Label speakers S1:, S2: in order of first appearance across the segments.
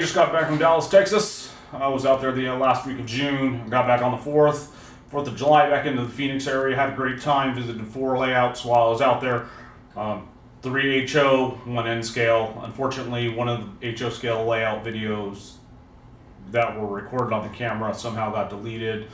S1: just got back from Dallas, Texas. I was out there the last week of June. Got back on the 4th of July, back into the Phoenix area. Had a great time. Visited 4 layouts while I was out there. 3 HO, 1 N scale. Unfortunately, one of the HO scale layout videos that were recorded on the camera somehow got deleted,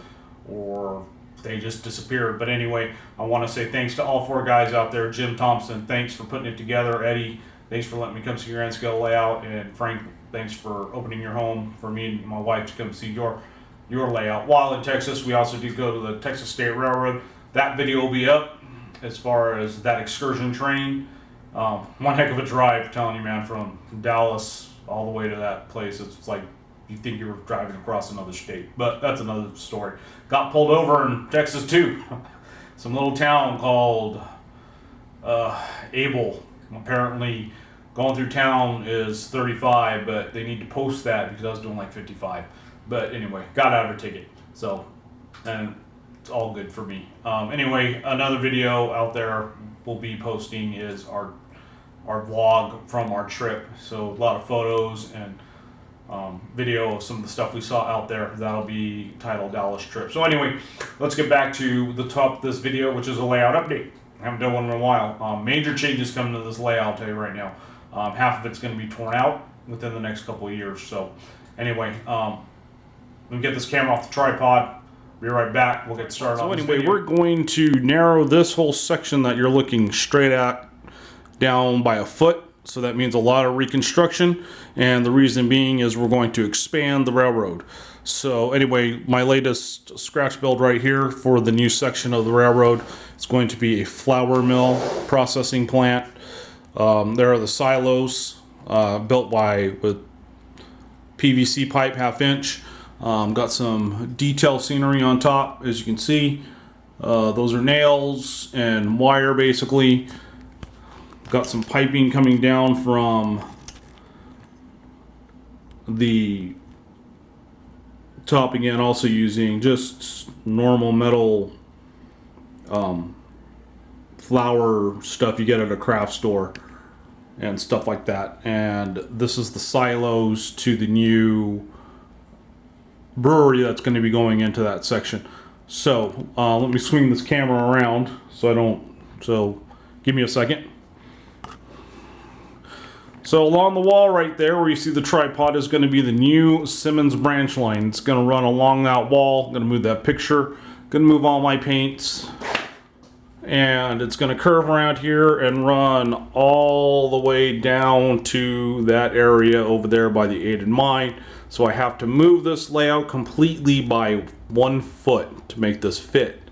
S1: or they just disappeared. But anyway, I want to say thanks to all 4 guys out there. Jim Thompson, thanks for putting it together. Eddie, thanks for letting me come see your N-scale layout. And Frank, thanks for opening your home for me and my wife to come see your layout. While in Texas, we also did go to the Texas State Railroad. That video will be up as far as that excursion train. One heck of a drive, telling you, man, from Dallas all the way to that place. It's like you think you were driving across another state, but that's another story. Got pulled over in Texas too. Some little town called Abel. Apparently going through town is 35, but they need to post that because I was doing like 55. But anyway, got out of a ticket. So, and it's all good for me. Anyway, another video out there we'll be posting is our vlog from our trip. So a lot of photos and video of some of the stuff we saw out there. That'll be titled Dallas Trip. So anyway, let's get back to the top of this video, which is a layout update. I haven't done one in a while. Major changes coming to this layout, I'll tell you right now. Half of it's going to be torn out within the next couple of years. So anyway, let me get this camera off the tripod. Be right back. We'll get started on this video. We're going to narrow this whole section that you're looking straight at down by a foot. So that means a lot of reconstruction, and the reason being is we're going to expand the railroad. So anyway, my latest scratch build right here for the new section of the railroad is going to be a flour mill processing plant. There are the silos built with PVC pipe, 1/2 inch. Got some detail scenery on top, as you can see. Those are nails and wire, basically. Got some piping coming down from the top, again, also using just normal metal flour stuff you get at a craft store and stuff like that. And this is the silos to the new brewery that's going to be going into that section. So let me swing this camera around so give me a second. So along the wall right there where you see the tripod is going to be the new Simmons branch line. It's going to run along that wall. I'm going to move that picture. Going to move all my paints. And it's going to curve around here and run all the way down to that area over there by the Aiden Mine. So I have to move this layout completely by 1 foot to make this fit.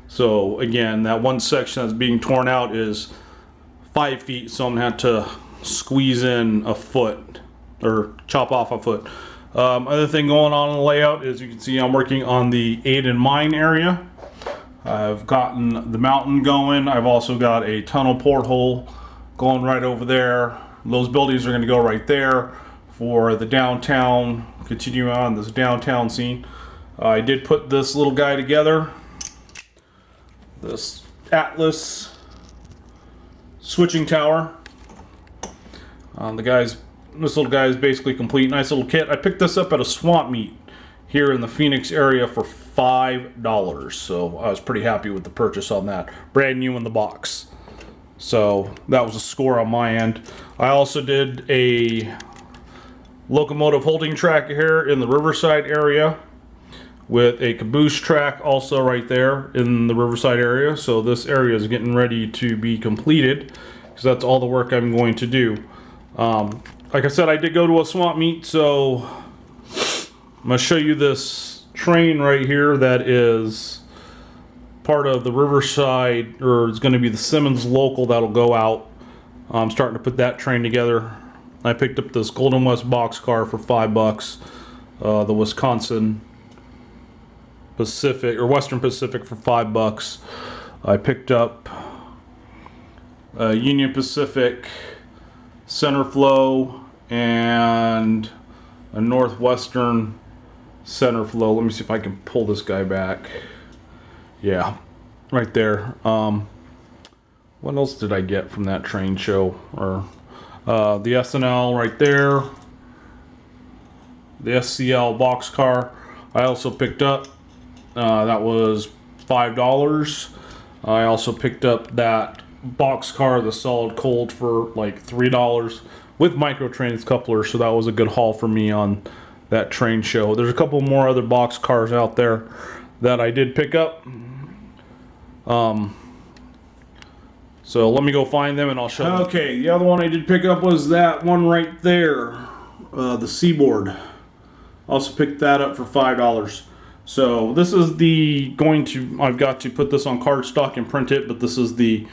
S1: So again, that one section that's being torn out is 5 feet, so I'm going to have to squeeze in a foot or chop off a foot. Other thing going on in the layout is you can see I'm working on the Aiden Mine area. I've gotten the mountain going. I've also got a tunnel porthole going right over there. Those buildings are going to go right there for the downtown, continuing on this downtown scene. I did put this little guy together, this Atlas switching tower. This little guy is basically complete. Nice little kit. I picked this up at a swap meet here in the Phoenix area for $5. So I was pretty happy with the purchase on that. Brand new in the box. So that was a score on my end. I also did a locomotive holding track here in the Riverside area with a caboose track also right there in the Riverside area. So this area is getting ready to be completed because that's all the work I'm going to do. Like I said, I did go to a swap meet, so I'm going to show you this train right here that is part of the Riverside, or it's going to be the Simmons local that'll go out. I'm starting to put that train together. I picked up this Golden West boxcar for $5, the Wisconsin Pacific or Western Pacific for $5. I picked up Union Pacific center flow and a Northwestern center flow. Let me see if I can pull this guy back. Yeah, right there. What else did I get from that train show? Or the SNL right there. the SCL boxcar. I also picked up. That was $5. I also picked up that boxcar, the solid cold, for like $3 with micro trains coupler. So that was a good haul for me on that train show. There's a couple more other boxcars out there that I did pick up. So let me go find them and I'll show them. Okay, the other one I did pick up was that one right there, the Seaboard. Also picked that up for $5. So this is the I've got to put this on cardstock and print it, but this is the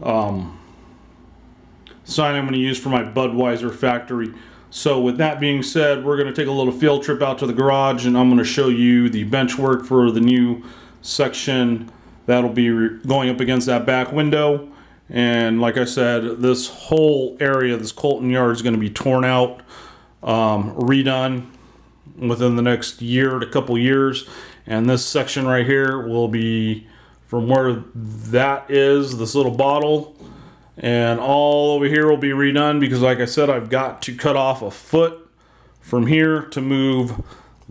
S1: sign I'm going to use for my Budweiser factory. So with that being said, we're going to take a little field trip out to the garage and I'm going to show you the bench work for the new section that'll be going up against that back window. And like I said, this whole area, this Colton yard, is going to be torn out, redone within the next year to couple years. And this section right here will be from where that is, this little bottle, and all over here will be redone, because like I said, I've got to cut off a foot from here to move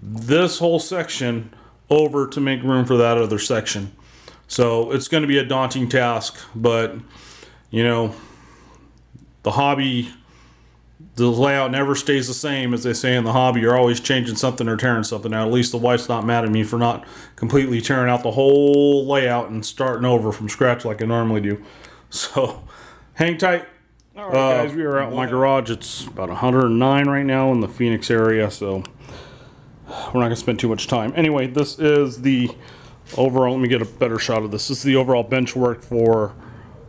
S1: this whole section over to make room for that other section. So it's going to be a daunting task, but you know, the hobby, the layout never stays the same, as they say in the hobby. You're always changing something or tearing something out. At least the wife's not mad at me for not completely tearing out the whole layout and starting over from scratch like I normally do. So hang tight. All right, guys, we are out in my garage. It's about 109 right now in the Phoenix area, so we're not going to spend too much time. Anyway, this is the overall, let me get a better shot of this. This is the overall bench work for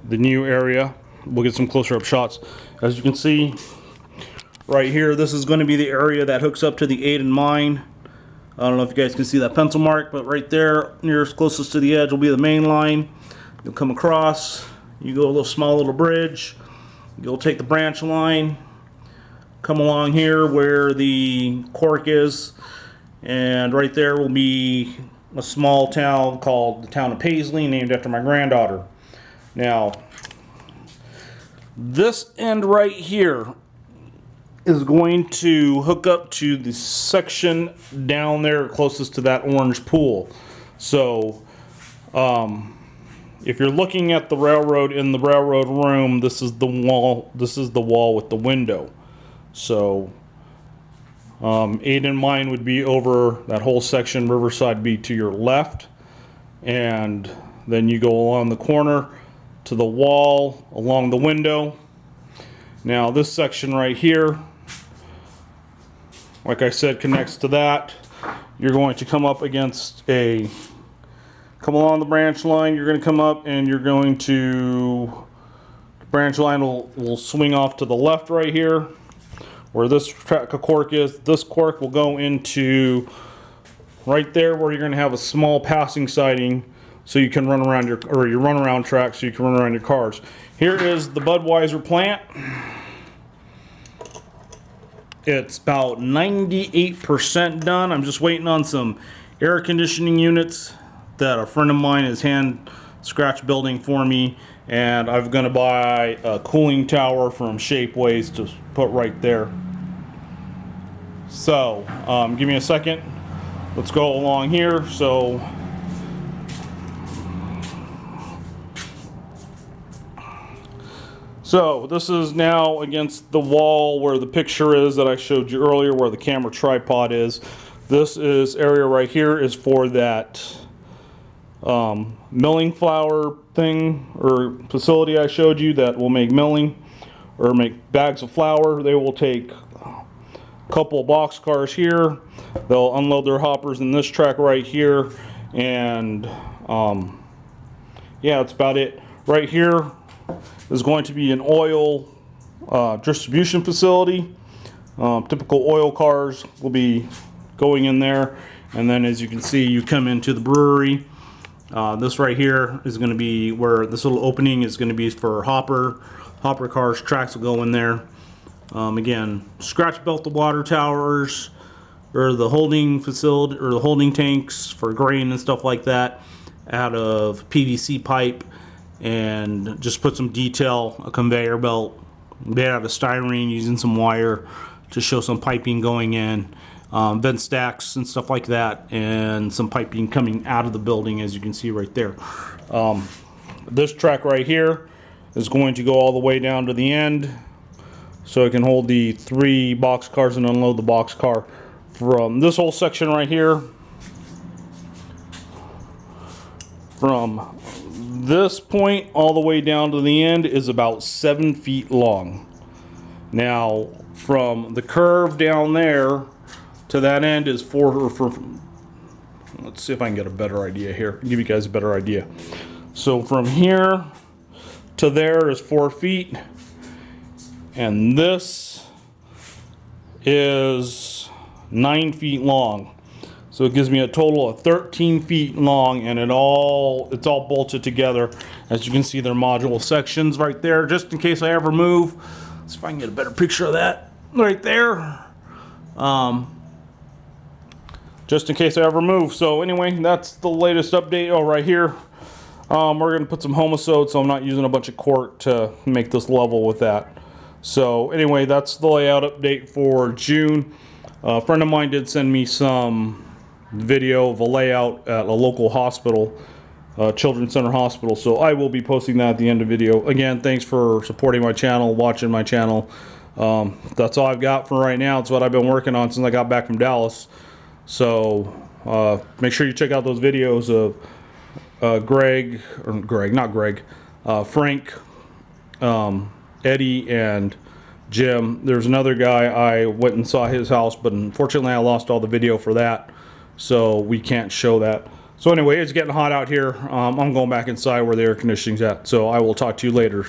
S1: the new area. We'll get some closer up shots. As you can see right here, this is going to be the area that hooks up to the Aiden mine. I don't know if you guys can see that pencil mark, but right there, nearest closest to the edge, will be the main line. You'll come across, you go a little small little bridge, you'll take the branch line, come along here where the cork is, and right there will be a small town called the town of Paisley, named after my granddaughter. Now, this end right here is going to hook up to the section down there closest to that orange pool. So, if you're looking at the railroad in the railroad room, this is the wall. This is the wall with the window. So, Aiden mine would be over that whole section. Riverside be to your left, and then you go along the corner to the wall along the window. Now this section right here, like I said, connects to that. You're going to come up against come along the branch line, you're going to come up and you're going to, the branch line will swing off to the left right here where this track of cork is. This cork will go into right there where you're going to have a small passing siding, so you can run around your runaround track, so you can run around your cars. Here is the Budweiser plant. It's about 98% done. I'm just waiting on some air conditioning units that a friend of mine is hand scratch building for me, and I'm gonna buy a cooling tower from Shapeways to put right there. So give me a second. Let's go along here. So this is now against the wall where the picture is that I showed you earlier, where the camera tripod is. This is area right here is for that milling flour thing or facility I showed you that will make milling or make bags of flour. They will take a couple of box cars here. They'll unload their hoppers in this track right here, and yeah, that's about it. Right here is going to be an oil distribution facility. Typical oil cars will be going in there, and then as you can see, you come into the brewery. This right here is going to be where this little opening is going to be for hopper cars. Tracks will go in there. Again, scratch belt the water towers or the holding facility or the holding tanks for grain and stuff like that out of PVC pipe, and just put some detail, a conveyor belt made out of styrene using some wire to show some piping going in. vent stacks and stuff like that, and some piping coming out of the building, as you can see right there. This track right here is going to go all the way down to the end, so it can hold the 3 box cars and unload the box car. From this whole section right here, from this point all the way down to the end, is about 7 feet long. Now, from the curve down there to that end is let's see if I can get a better idea here, give you guys a better idea. So from here to there is 4 feet, and this is 9 feet long. So it gives me a total of 13 feet long, and it's all bolted together. As you can see, they're module sections right there, just in case I ever move. Let's see if I can get a better picture of that right there. Just in case I ever move. So anyway, that's the latest update. Oh, right here, we're gonna put some homosode, so I'm not using a bunch of cork to make this level with that. So anyway, that's the layout update for June. A friend of mine did send me some video of a layout at a local hospital, Children's Center Hospital, so I will be posting that at the end of the video. Again, thanks for supporting my channel, watching my channel. That's all I've got for right now. It's what I've been working on since I got back from Dallas. So make sure you check out those videos of Frank, Eddie, and Jim. There's another guy, I went and saw his house, but unfortunately I lost all the video for that, so we can't show that. So anyway, it's getting hot out here. I'm going back inside where the air conditioning's at, so I will talk to you later.